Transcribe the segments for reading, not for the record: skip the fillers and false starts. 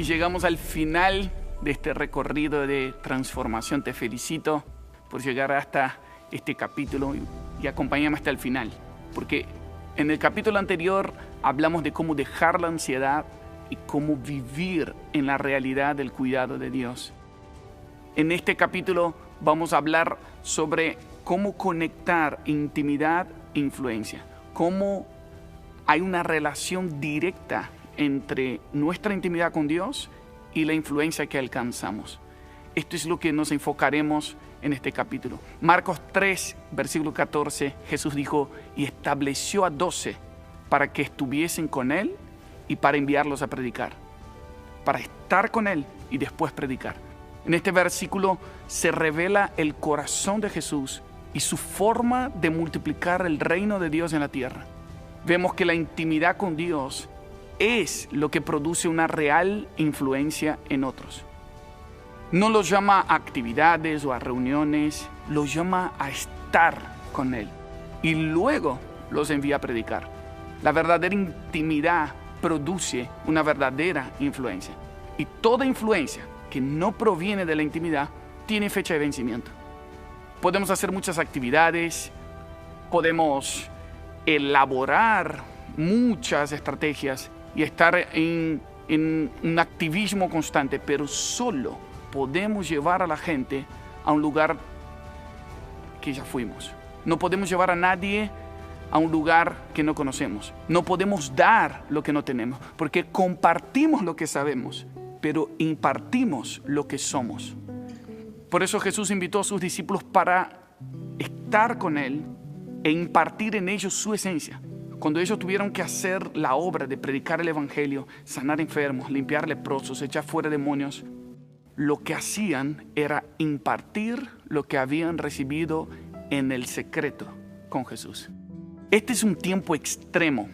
Y llegamos al final de este recorrido de transformación. Te felicito por llegar hasta este capítulo y acompáñame hasta el final. Porque en el capítulo anterior hablamos de cómo dejar la ansiedad y cómo vivir en la realidad del cuidado de Dios. En este capítulo vamos a hablar sobre cómo conectar intimidad e influencia. Cómo hay una relación directa entre nuestra intimidad con Dios y la influencia que alcanzamos. Esto es lo que nos enfocaremos en este capítulo. Marcos 3, versículo 14, Jesús dijo, y estableció a 12 para que estuviesen con Él y para enviarlos a predicar. Para estar con Él y después predicar. En este versículo se revela el corazón de Jesús y su forma de multiplicar el reino de Dios en la tierra. Vemos que la intimidad con Dios es lo que produce una real influencia en otros. No los llama a actividades o a reuniones, los llama a estar con Él y luego los envía a predicar. La verdadera intimidad produce una verdadera influencia y toda influencia que no proviene de la intimidad tiene fecha de vencimiento. Podemos hacer muchas actividades, podemos elaborar muchas estrategias y estar en un activismo constante, pero solo podemos llevar a la gente a un lugar que ya fuimos. No podemos llevar a nadie a un lugar que no conocemos. No podemos dar lo que no tenemos, porque compartimos lo que sabemos, pero impartimos lo que somos. Por eso Jesús invitó a sus discípulos para estar con Él e impartir en ellos su esencia. Cuando ellos tuvieron que hacer la obra de predicar el evangelio, sanar enfermos, limpiar leprosos, echar fuera demonios, lo que hacían era impartir lo que habían recibido en el secreto con Jesús. Este es un tiempo extremo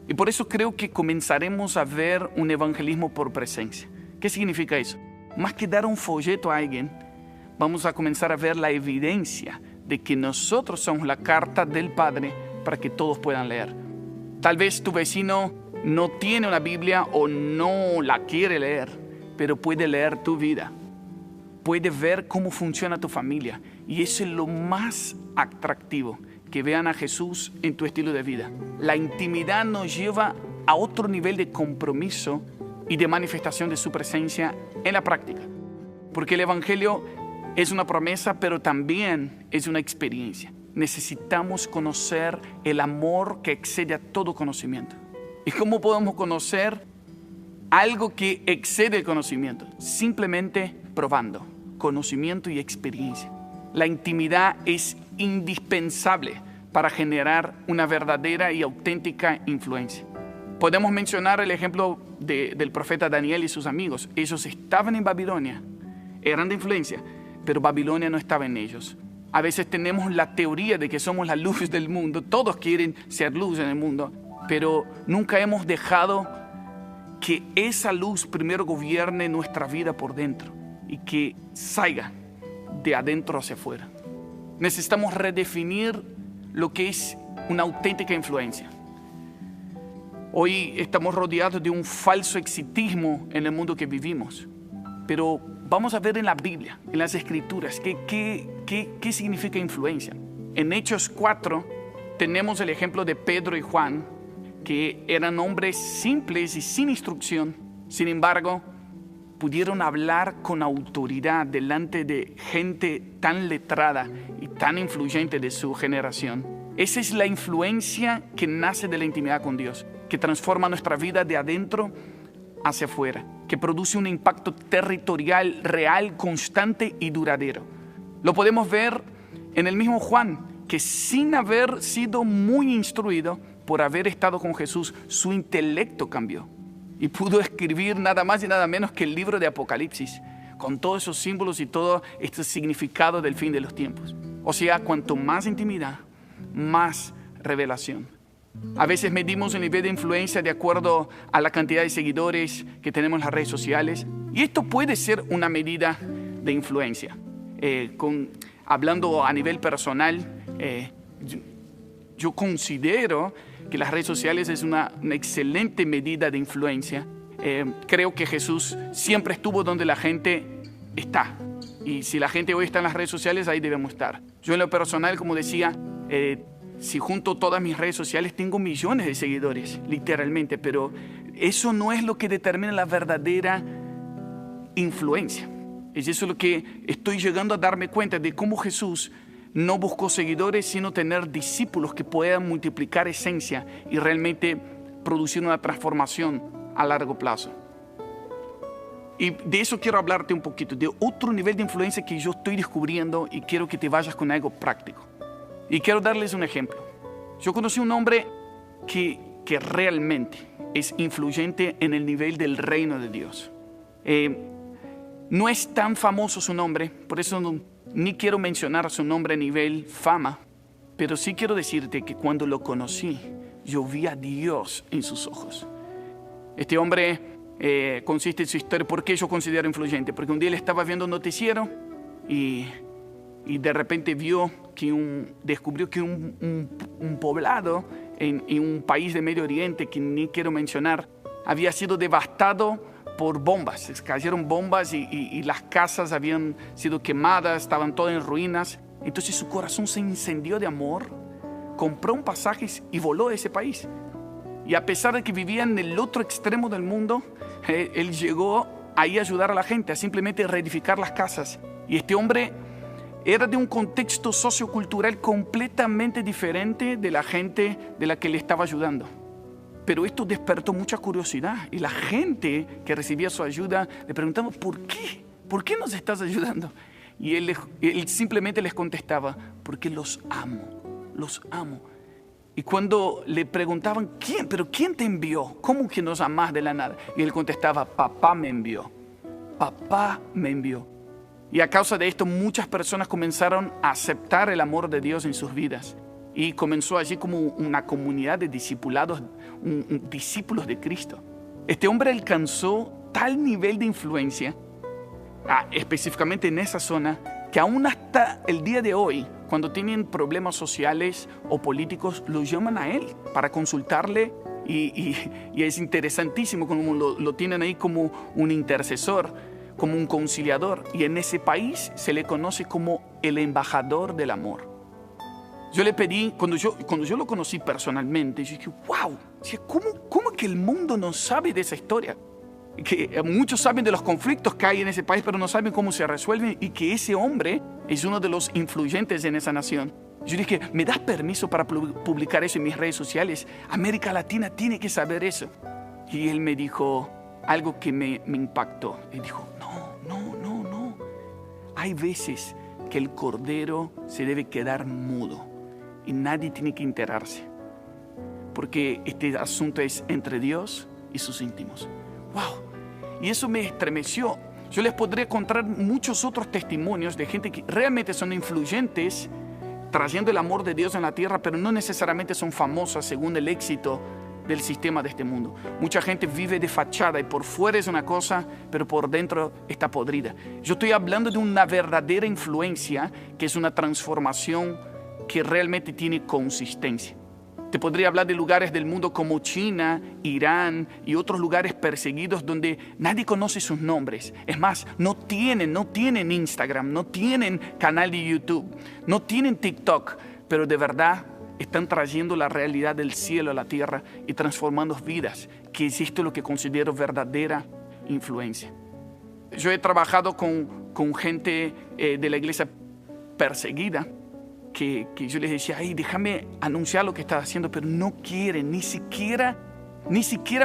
y por eso creo que comenzaremos a ver un evangelismo por presencia. ¿Qué significa eso? Más que dar un folleto a alguien, vamos a comenzar a ver la evidencia de que nosotros somos la carta del Padre para que todos puedan leer. Tal vez tu vecino no tiene una Biblia o no la quiere leer, pero puede leer tu vida. Puede ver cómo funciona tu familia. Y eso es lo más atractivo, que vean a Jesús en tu estilo de vida. La intimidad nos lleva a otro nivel de compromiso y de manifestación de su presencia en la práctica. Porque el Evangelio es una promesa, pero también es una experiencia. Necesitamos conocer el amor que excede a todo conocimiento. ¿Y cómo podemos conocer algo que excede el conocimiento? Simplemente probando conocimiento y experiencia. La intimidad es indispensable para generar una verdadera y auténtica influencia. Podemos mencionar el ejemplo del profeta Daniel y sus amigos. Ellos estaban en Babilonia, eran de influencia, pero Babilonia no estaba en ellos. A veces tenemos la teoría de que somos la luz del mundo. Todos quieren ser luz en el mundo, pero nunca hemos dejado que esa luz primero gobierne nuestra vida por dentro y que salga de adentro hacia afuera. Necesitamos redefinir lo que es una auténtica influencia. Hoy estamos rodeados de un falso exitismo en el mundo que vivimos, pero vamos a ver en la Biblia, en las Escrituras, qué significa influencia. En Hechos 4 tenemos el ejemplo de Pedro y Juan, que eran hombres simples y sin instrucción. Sin embargo, pudieron hablar con autoridad delante de gente tan letrada y tan influyente de su generación. Esa es la influencia que nace de la intimidad con Dios, que transforma nuestra vida de adentro hacia afuera, que produce un impacto territorial, real, constante y duradero. Lo podemos ver en el mismo Juan, que sin haber sido muy instruido, por haber estado con Jesús, su intelecto cambió y pudo escribir nada más y nada menos que el libro de Apocalipsis, con todos esos símbolos y todo este significado del fin de los tiempos. O sea, cuanto más intimidad, más revelación. A veces medimos el nivel de influencia de acuerdo a la cantidad de seguidores que tenemos en las redes sociales. Y esto puede ser una medida de influencia. Hablando a nivel personal, yo considero que las redes sociales es una excelente medida de influencia Creo que Jesús siempre estuvo donde la gente está. Y si la gente hoy está en las redes sociales, ahí debemos estar. Yo en lo personal, como decía, si junto todas mis redes sociales, tengo millones de seguidores, literalmente. Pero eso no es lo que determina la verdadera influencia. Es eso lo que estoy llegando a darme cuenta de cómo Jesús no buscó seguidores, sino tener discípulos que puedan multiplicar esencia y realmente producir una transformación a largo plazo. Y de eso quiero hablarte un poquito, de otro nivel de influencia que yo estoy descubriendo y quiero que te vayas con algo práctico. Y quiero darles un ejemplo. Yo conocí un hombre que realmente es influyente en el nivel del reino de Dios. No es tan famoso su nombre, por eso ni quiero mencionar su nombre a nivel fama, pero sí quiero decirte que cuando lo conocí, yo vi a Dios en sus ojos. Este hombre consiste en su historia. ¿Por qué yo considero influyente? Porque un día él estaba viendo un noticiero y de repente descubrió que un poblado en un país de Medio Oriente, que ni quiero mencionar, había sido devastado por bombas. Cayeron bombas y las casas habían sido quemadas, estaban todas en ruinas. Entonces su corazón se incendió de amor, compró un pasaje y voló a ese país. Y a pesar de que vivía en el otro extremo del mundo, él llegó ahí a ayudar a la gente, a simplemente reedificar las casas. Y este hombre era de un contexto sociocultural completamente diferente de la gente de la que le estaba ayudando. Pero esto despertó mucha curiosidad y la gente que recibía su ayuda le preguntaba, ¿por qué? ¿Por qué nos estás ayudando? Y él simplemente les contestaba, porque los amo, los amo. Y cuando le preguntaban, ¿quién te envió? ¿Cómo que nos amás de la nada? Y él contestaba, papá me envió, papá me envió. Y a causa de esto muchas personas comenzaron a aceptar el amor de Dios en sus vidas. Y comenzó allí como una comunidad de discipulados, discípulos de Cristo. Este hombre alcanzó tal nivel de influencia, específicamente en esa zona, que aún hasta el día de hoy, cuando tienen problemas sociales o políticos, lo llaman a él para consultarle. Y es interesantísimo como lo tienen ahí como un intercesor, como un conciliador. Y en ese país se le conoce como el embajador del amor. Yo le pedí, cuando yo lo conocí personalmente, yo dije, wow, ¿cómo que el mundo no sabe de esa historia? Que muchos saben de los conflictos que hay en ese país, pero no saben cómo se resuelven, y que ese hombre es uno de los influyentes en esa nación. Yo dije, ¿me das permiso para publicar eso en mis redes sociales? América Latina tiene que saber eso. Y él me dijo algo que me impactó. Él dijo, no. Hay veces que el cordero se debe quedar mudo y nadie tiene que enterarse, porque este asunto es entre Dios y sus íntimos. ¡Wow! Y eso me estremeció. Yo les podría contar muchos otros testimonios de gente que realmente son influyentes, trayendo el amor de Dios en la tierra, pero no necesariamente son famosas según el éxito del sistema de este mundo. Mucha gente vive de fachada y por fuera es una cosa, pero por dentro está podrida. Yo estoy hablando de una verdadera influencia, que es una transformación que realmente tiene consistencia. Te podría hablar de lugares del mundo como China, Irán y otros lugares perseguidos donde nadie conoce sus nombres. Es más, no tienen Instagram, no tienen canal de YouTube, no tienen TikTok, pero de verdad están trayendo la realidad del cielo a la tierra y transformando vidas, que es esto lo que considero verdadera influencia. Yo he trabajado con gente de la iglesia perseguida, que yo les decía, hey, déjame anunciar lo que estás haciendo, pero no quieren ni siquiera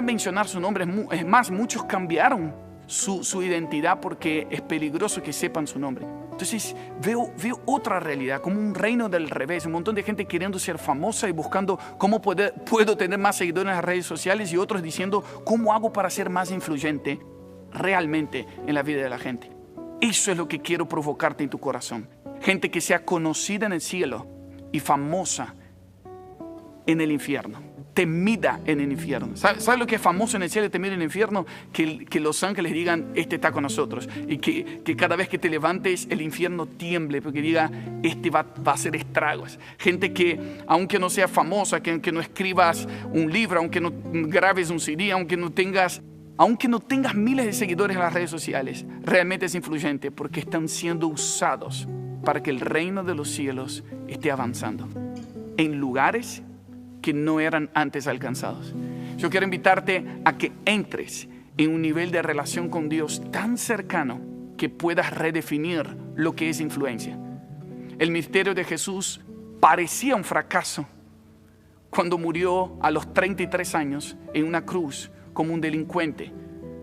mencionar su nombre. Es más, muchos cambiaron su identidad porque es peligroso que sepan su nombre. Entonces veo otra realidad, como un reino del revés, un montón de gente queriendo ser famosa y buscando cómo puedo tener más seguidores en las redes sociales, y otros diciendo, ¿cómo hago para ser más influyente realmente en la vida de la gente? Eso es lo que quiero provocarte en tu corazón. Gente que sea conocida en el cielo y famosa en el infierno, temida en el infierno. ¿Sabes lo que es famoso en el cielo y temido en el infierno? Que los ángeles digan, este está con nosotros. Y que cada vez que te levantes el infierno tiemble, porque diga, este va a hacer estragos. Gente que, aunque no sea famosa, que aunque no escribas un libro, aunque no grabes un CD, aunque no tengas Aunque no tengas miles de seguidores en las redes sociales, realmente es influyente porque están siendo usados para que el reino de los cielos esté avanzando en lugares que no eran antes alcanzados. Yo quiero invitarte a que entres en un nivel de relación con Dios tan cercano que puedas redefinir lo que es influencia. El ministerio de Jesús parecía un fracaso cuando murió a los 33 años en una cruz como un delincuente.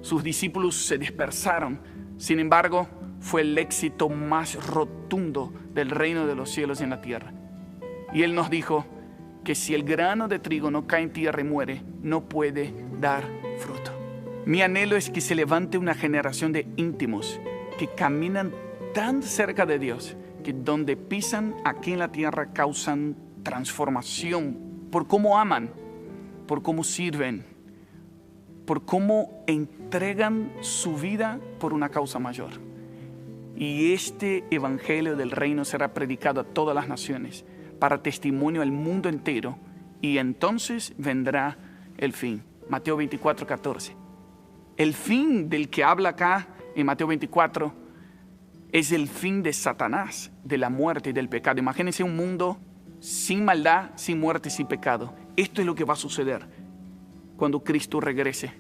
Sus discípulos se dispersaron. Sin embargo, fue el éxito más rotundo del reino de los cielos en la tierra. Y Él nos dijo que si el grano de trigo no cae en tierra y muere, no puede dar fruto. Mi anhelo es que se levante una generación de íntimos que caminan tan cerca de Dios que donde pisan aquí en la tierra causan transformación por cómo aman, por cómo sirven, por cómo entregan su vida por una causa mayor. Y este evangelio del reino será predicado a todas las naciones para testimonio al mundo entero, y entonces vendrá el fin. Mateo 24:14. El fin del que habla acá en Mateo 24 es el fin de Satanás, de la muerte y del pecado. Imagínense un mundo sin maldad, sin muerte, sin pecado. Esto es lo que va a suceder cuando Cristo regrese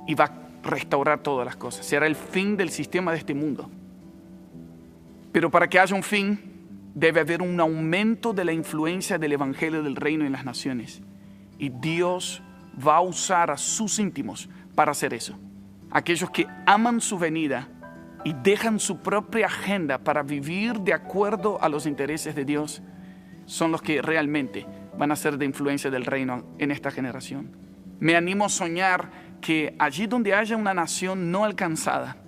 y va a restaurar todas las cosas. Será el fin del sistema de este mundo. Pero para que haya un fin, debe haber un aumento de la influencia del evangelio del reino en las naciones. Y Dios va a usar a sus íntimos para hacer eso. Aquellos que aman su venida y dejan su propia agenda para vivir de acuerdo a los intereses de Dios, son los que realmente van a ser de influencia del reino en esta generación. Me animo a soñar que allí donde haya una nación no alcanzada,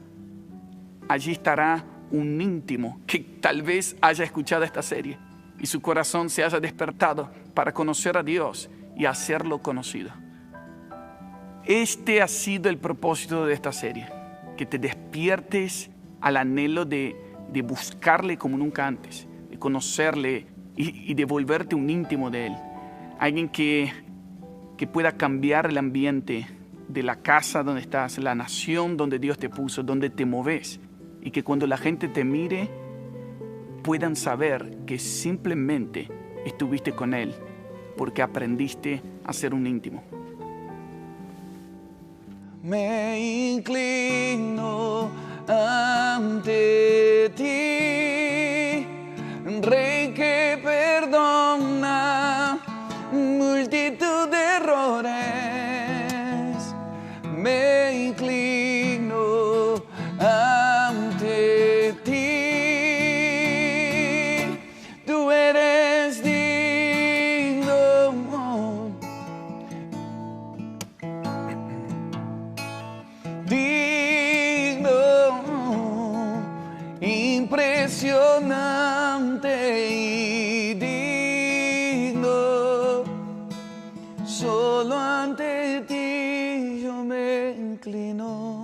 allí estará un íntimo que tal vez haya escuchado esta serie y su corazón se haya despertado para conocer a Dios y hacerlo conocido. Este ha sido el propósito de esta serie, que te despiertes al anhelo de buscarle como nunca antes, de conocerle y de volverte un íntimo de Él. Alguien que pueda cambiar el ambiente de la casa donde estás, la nación donde Dios te puso, donde te moves, y que cuando la gente te mire puedan saber que simplemente estuviste con Él porque aprendiste a ser un íntimo. Me inclino ante ti, Rey que perdona multitud de errores. Me inclino ante ti, tú eres digno. Digno, impresionante y digno, solo ante ti yo me inclino.